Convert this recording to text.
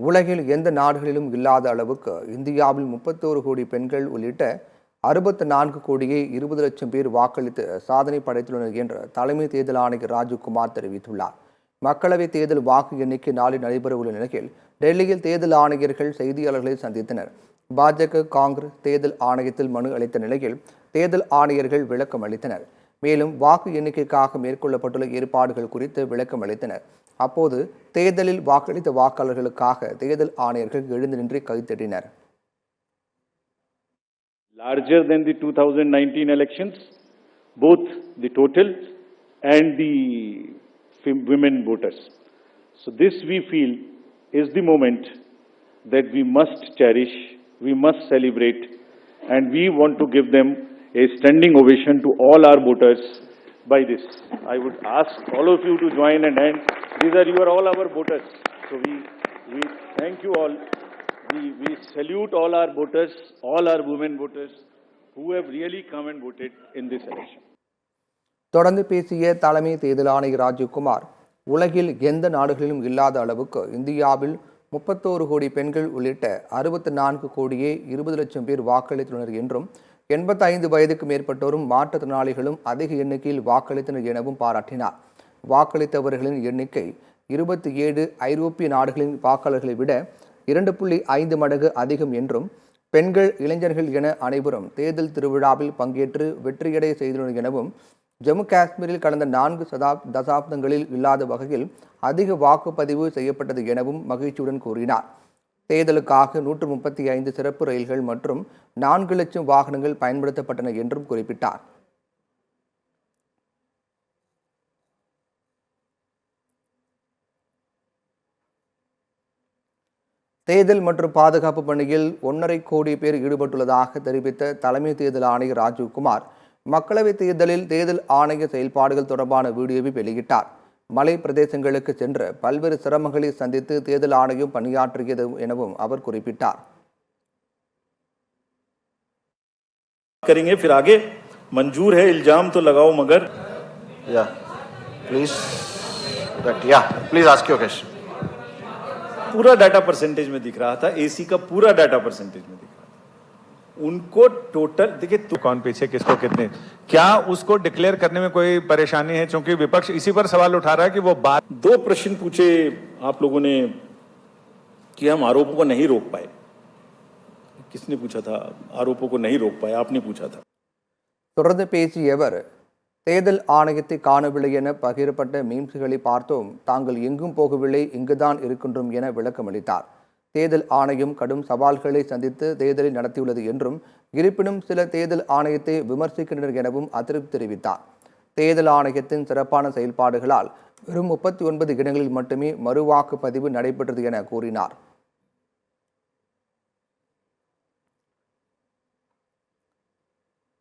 உலகில் எந்த நாடுகளிலும் இல்லாத அளவுக்கு இந்தியாவில் 31 கோடி பெண்கள் உள்ளிட்ட 64 கோடியே 20 லட்சம் பேர் வாக்களித்து சாதனை படைத்துள்ளனர் என்று தலைமை தேர்தல் ஆணையர் ராஜீவ்குமார் தெரிவித்துள்ளார். மக்களவைத் தேர்தல் வாக்கு எண்ணிக்கை நாளை நடைபெறவுள்ள நிலையில் டெல்லியில் தேர்தல் ஆணையர்கள் செய்தியாளர்களை சந்தித்தனர். பாஜக, காங்கிரஸ் தேர்தல் ஆணையத்தில் மனு அளித்த நிலையில் தேர்தல் ஆணையர்கள் விளக்கம் அளித்தனர். மேலும் வாக்கு எண்ணிக்கைக்காக மேற்கொள்ளப்பட்டுள்ள ஏற்பாடுகள் குறித்து விளக்கம் அளித்தனர். அப்போது தேர்தலில் வாக்களித்த வாக்காளர்களுக்காக தேர்தல் ஆணையர்கள் எழுந்து நின்று கைத்தட்டினர். Larger than the 2019 elections, both the total and the women voters. So this we feel is the moment that we must cherish, we must celebrate, and we want to give them a standing ovation to all our voters by this. I would ask all of you to join and hand. You are all our voters. So we thank you all. We salute all our voters, all our women voters who have really come and voted in this election. தொடர்ந்து பேசிய தலைமை தேர்தல் ஆணையர் ராஜீவ்குமார், உலகில் எந்த நாடுகளிலும் இல்லாத அளவுக்கு இந்தியாவில் 31 கோடி பெண்கள் உள்ளிட்ட 64 கோடியே 20 லட்சம் பேர் வாக்களித்துள்ளனர் என்றும் 85 வயதுக்கு மேற்பட்டோரும் மாற்றுத்திறனாளிகளும் அதிக எண்ணிக்கையில் வாக்களித்தனர் எனவும் பாராட்டினார். வாக்களித்தவர்களின் எண்ணிக்கை 27 ஐரோப்பிய நாடுகளின் வாக்காளர்களை விட 2.5 மடங்கு அதிகம் என்றும் பெண்கள், இளைஞர்கள் என அனைவரும் தேர்தல் திருவிழாவில் பங்கேற்று வெற்றியடை செய்துள்ளனர் எனவும் ஜம்மு காஷ்மீரில் கடந்த 4 தசாப்தங்களில் இல்லாத வகையில் அதிக வாக்குப்பதிவு செய்யப்பட்டது எனவும் மகிழ்ச்சியுடன் கூறினார். தேர்தலுக்காக 135 சிறப்பு ரயில்கள் மற்றும் 4 லட்சம் வாகனங்கள் பயன்படுத்தப்பட்டன என்றும் குறிப்பிட்டார். தேர்தல் மற்றும் பாதுகாப்பு பணியில் 1.5 கோடி பேர் ஈடுபட்டுள்ளதாக தெரிவித்த தலைமை தேர்தல் ஆணையர் ராஜீவ்குமார், மக்களவைத் தேர்தலில் தேர்தல் ஆணைய செயல்பாடுகள் தொடர்பான வீடியோவை வெளியிட்டார். மலை பிரதேசங்களுக்கு சென்று பல்வேறு சிரமங்களை சந்தித்து தேர்தல் ஆணையம் பணியாற்றியது எனவும் அவர் குறிப்பிட்டார். करेंगे फिर आगे मंजूर है इल्जाम तो लगाओ मगर प्लीज आस्क योर क्वेश्चन. पूरा डाटा परसेंटेज में दिख रहा था, एसी का पूरा डाटा परसेंटेज में दिख रहा था. उनको टोटल देखिए कौन पीछे किसको कितने, क्या उसको डिक्लेयर करने में कोई परेशानी है? क्योंकि विपक्ष इसी पर सवाल उठा रहा है कि वो बात. 2 प्रश्न पूछे आप लोगों ने कि हम आरोपों को नहीं रोक पाए. किसने पूछा था आरोपों को नहीं रोक पाए? आपने पूछा था. தொடர்ந்து பேசிய அவர், தேர்தல் ஆணையத்தை காணவில்லை என பகிரப்பட்ட மீம்ஸ்களை பார்த்தோம். தாங்கள் எங்கும் போகவில்லை, இங்குதான் இருக்கின்றோம் என விளக்கம் அளித்தார். தேர்தல் ஆணையம் கடும் சவால்களை சந்தித்து தேர்தலை நடத்தியுள்ளது என்றும், இருப்பினும் சில தேர்தல் ஆணையத்தை விமர்சிக்கின்றனர் எனவும் அதிருப்தி தெரிவித்தார். தேர்தல் ஆணையத்தின் சிறப்பான செயல்பாடுகளால் வெறும் 39 இடங்களில் மட்டுமே மறுவாக்குப்பதிவு நடைபெற்றது என கூறினார்.